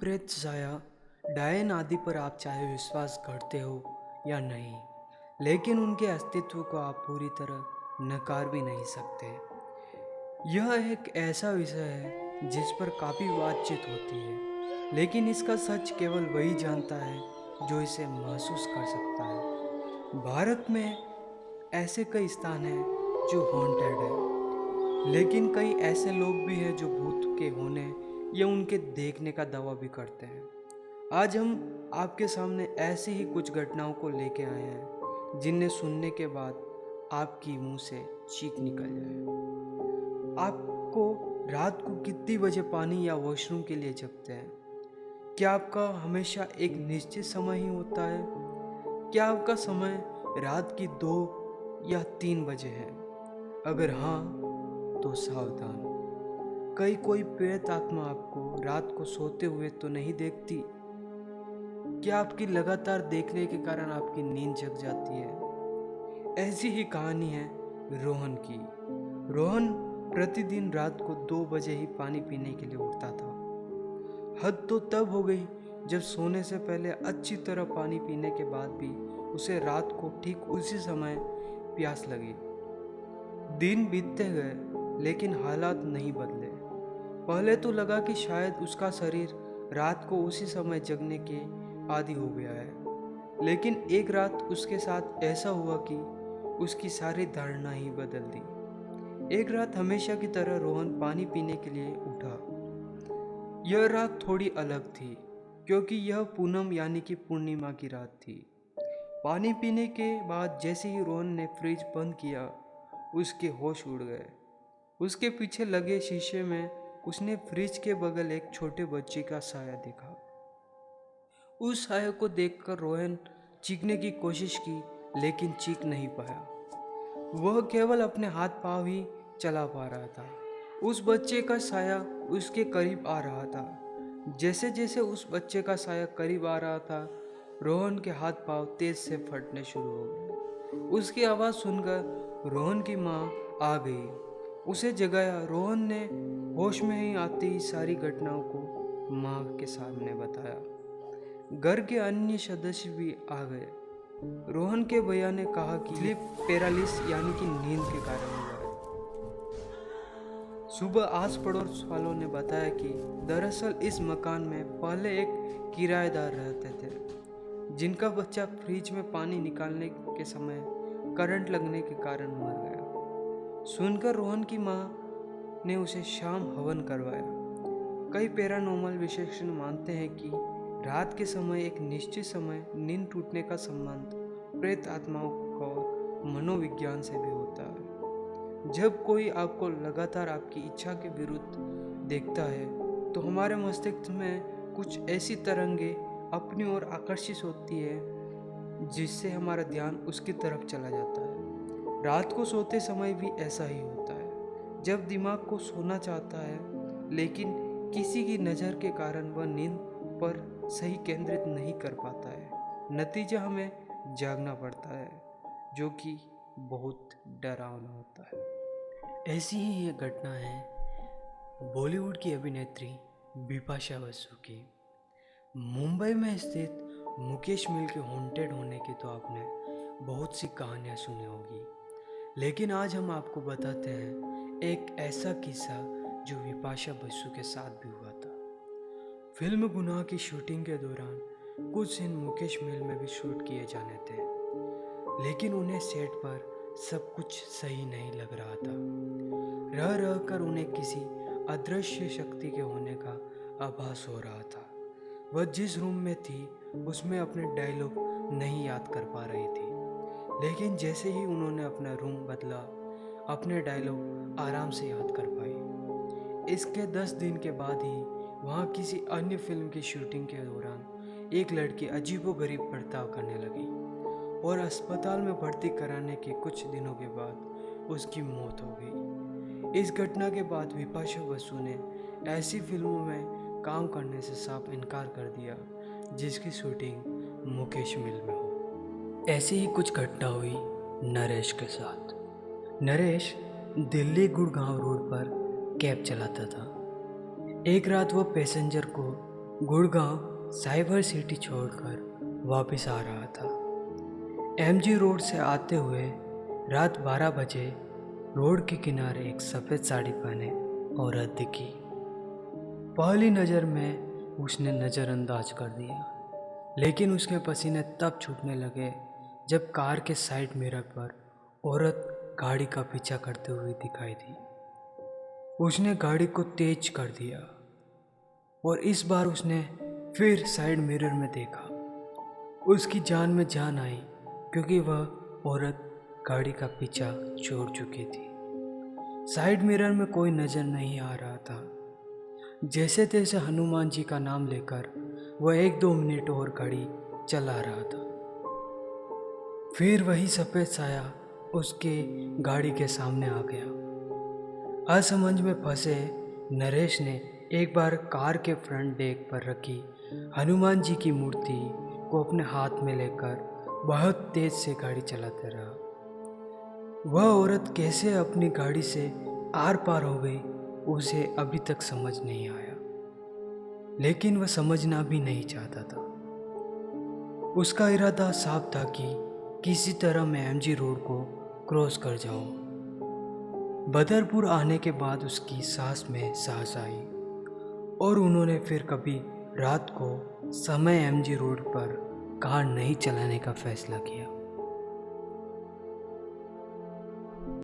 प्रेत साया डायन आदि पर आप चाहे विश्वास करते हो या नहीं, लेकिन उनके अस्तित्व को आप पूरी तरह नकार भी नहीं सकते। यह एक ऐसा विषय है जिस पर काफ़ी बातचीत होती है, लेकिन इसका सच केवल वही जानता है जो इसे महसूस कर सकता है। भारत में ऐसे कई स्थान हैं जो हॉन्टेड है, लेकिन कई ऐसे लोग भी हैं जो भूत के होने या उनके देखने का दावा भी करते हैं। आज हम आपके सामने ऐसी ही कुछ घटनाओं को लेके आए हैं जिन्हें सुनने के बाद आपकी मुंह से चीख निकल जाए। आपको रात को कितनी बजे पानी या वॉशरूम के लिए जगते हैं? क्या आपका हमेशा एक निश्चित समय ही होता है? क्या आपका समय रात की 2 या 3 बजे है? अगर हाँ, तो सावधान, कहीं कोई प्रेत आत्मा आपको रात को सोते हुए तो नहीं देखती। क्या आपकी लगातार देखने के कारण आपकी नींद जग जाती है? ऐसी ही कहानी है रोहन की। रोहन प्रतिदिन रात को 2 बजे ही पानी पीने के लिए उठता था। हद तो तब हो गई जब सोने से पहले अच्छी तरह पानी पीने के बाद भी उसे रात को ठीक उसी समय प्यास लगी। दिन बीतते गए लेकिन हालात नहीं बदले। पहले तो लगा कि शायद उसका शरीर रात को उसी समय जगने के आदी हो गया है, लेकिन एक रात उसके साथ ऐसा हुआ कि उसकी सारी धारणा ही बदल दी। एक रात हमेशा की तरह रोहन पानी पीने के लिए उठा। यह रात थोड़ी अलग थी क्योंकि यह पूनम यानी कि पूर्णिमा की रात थी। पानी पीने के बाद जैसे ही रोहन ने फ्रिज बंद किया, उसके होश उड़ गए। उसके पीछे लगे शीशे में उसने फ्रिज के बगल एक छोटे बच्चे का साया देखा। उस साया को देखकर रोहन चीखने की कोशिश की, लेकिन चीख नहीं पाया। वह केवल अपने हाथ पांव ही चला पा रहा था। उस बच्चे का साया उसके करीब आ रहा था। जैसे जैसे उस बच्चे का साया करीब आ रहा था, रोहन के हाथ पांव तेज से फटने शुरू हो गए। उसकी आवाज़ सुनकर रोहन की माँ आ गई, उसे जगाया। रोहन ने होश में ही आते ही सारी घटनाओं को माँ के सामने बताया। घर के अन्य सदस्य भी आ गए। रोहन के भैया ने कहा कि स्लीप पैरालिस यानी कि नींद के कारण हुआ है। सुबह आस पड़ोस वालों ने बताया कि दरअसल इस मकान में पहले एक किराएदार रहते थे, जिनका बच्चा फ्रिज में पानी निकालने के समय करंट लगने के कारण मर गया। सुनकर रोहन की माँ ने उसे शाम हवन करवाया। कई पैरानॉर्मल विशेषज्ञ मानते हैं कि रात के समय एक निश्चित समय नींद टूटने का संबंध प्रेत आत्माओं और मनोविज्ञान से भी होता है। जब कोई आपको लगातार आपकी इच्छा के विरुद्ध देखता है, तो हमारे मस्तिष्क में कुछ ऐसी तरंगें अपनी ओर आकर्षित होती है जिससे हमारा ध्यान उसकी तरफ चला जाता है। रात को सोते समय भी ऐसा ही होता है। जब दिमाग को सोना चाहता है, लेकिन किसी की नज़र के कारण वह नींद पर सही केंद्रित नहीं कर पाता है, नतीजा हमें जागना पड़ता है, जो कि बहुत डरावना होता है। ऐसी ही एक घटना है बॉलीवुड की अभिनेत्री बिपाशा बसु की। मुंबई में स्थित मुकेश मिल के हॉन्टेड होने की तो आपने बहुत सी कहानियाँ सुनी होगी, लेकिन आज हम आपको बताते हैं एक ऐसा किस्सा जो बिपाशा बसु के साथ भी हुआ था। फिल्म गुनाह की शूटिंग के दौरान कुछ सीन मुकेश मिल में भी शूट किए जाने थे, लेकिन उन्हें सेट पर सब कुछ सही नहीं लग रहा था। रह रह कर उन्हें किसी अदृश्य शक्ति के होने का आभास हो रहा था। वह जिस रूम में थी उसमें अपने डायलॉग नहीं याद कर पा रही थी, लेकिन जैसे ही उन्होंने अपना रूम बदला, अपने डायलॉग आराम से याद कर पाई। इसके 10 दिन के बाद ही वहाँ किसी अन्य फिल्म की शूटिंग के दौरान एक लड़की अजीबोगरीब बर्ताव करने लगी और अस्पताल में भर्ती कराने के कुछ दिनों के बाद उसकी मौत हो गई। इस घटना के बाद बिपाशा बसु ने ऐसी फिल्मों में काम करने से साफ इनकार कर दिया जिसकी शूटिंग मुकेश मिल में हो। ऐसी ही कुछ घटना हुई नरेश के साथ। नरेश दिल्ली गुड़गांव रोड पर कैब चलाता था। एक रात वह पैसेंजर को गुड़गांव साइबर सिटी छोड़कर वापस आ रहा था। एमजी रोड से आते हुए रात 12 बजे रोड के किनारे एक सफ़ेद साड़ी पहने औरत दिखी। पहली नज़र में उसने नज़रअंदाज कर दिया, लेकिन उसके पसीने तब छूटने लगे जब कार के साइड मिरर पर औरत गाड़ी का पीछा करते हुए दिखाई दी। उसने गाड़ी को तेज कर दिया और इस बार उसने फिर साइड मिरर में देखा। उसकी जान में जान आई क्योंकि वह औरत गाड़ी का पीछा छोड़ चुकी थी। साइड मिरर में कोई नज़र नहीं आ रहा था। जैसे तैसे हनुमान जी का नाम लेकर वह 1-2 मिनट और गाड़ी चला रहा था। फिर वही सफ़ेद साया उसके गाड़ी के सामने आ गया। असमंज में फंसे नरेश ने एक बार कार के फ्रंट डेक पर रखी हनुमान जी की मूर्ति को अपने हाथ में लेकर बहुत तेज से गाड़ी चलाता रहा। वह औरत कैसे अपनी गाड़ी से आर पार हो गई उसे अभी तक समझ नहीं आया, लेकिन वह समझना भी नहीं चाहता था। उसका इरादा साफ था कि किसी तरह मैं एमजी रोड को क्रॉस कर जाऊं। बदरपुर आने के बाद उसकी सांस में सांस आई और उन्होंने फिर कभी रात को समय एमजी रोड पर कार नहीं चलाने का फैसला किया।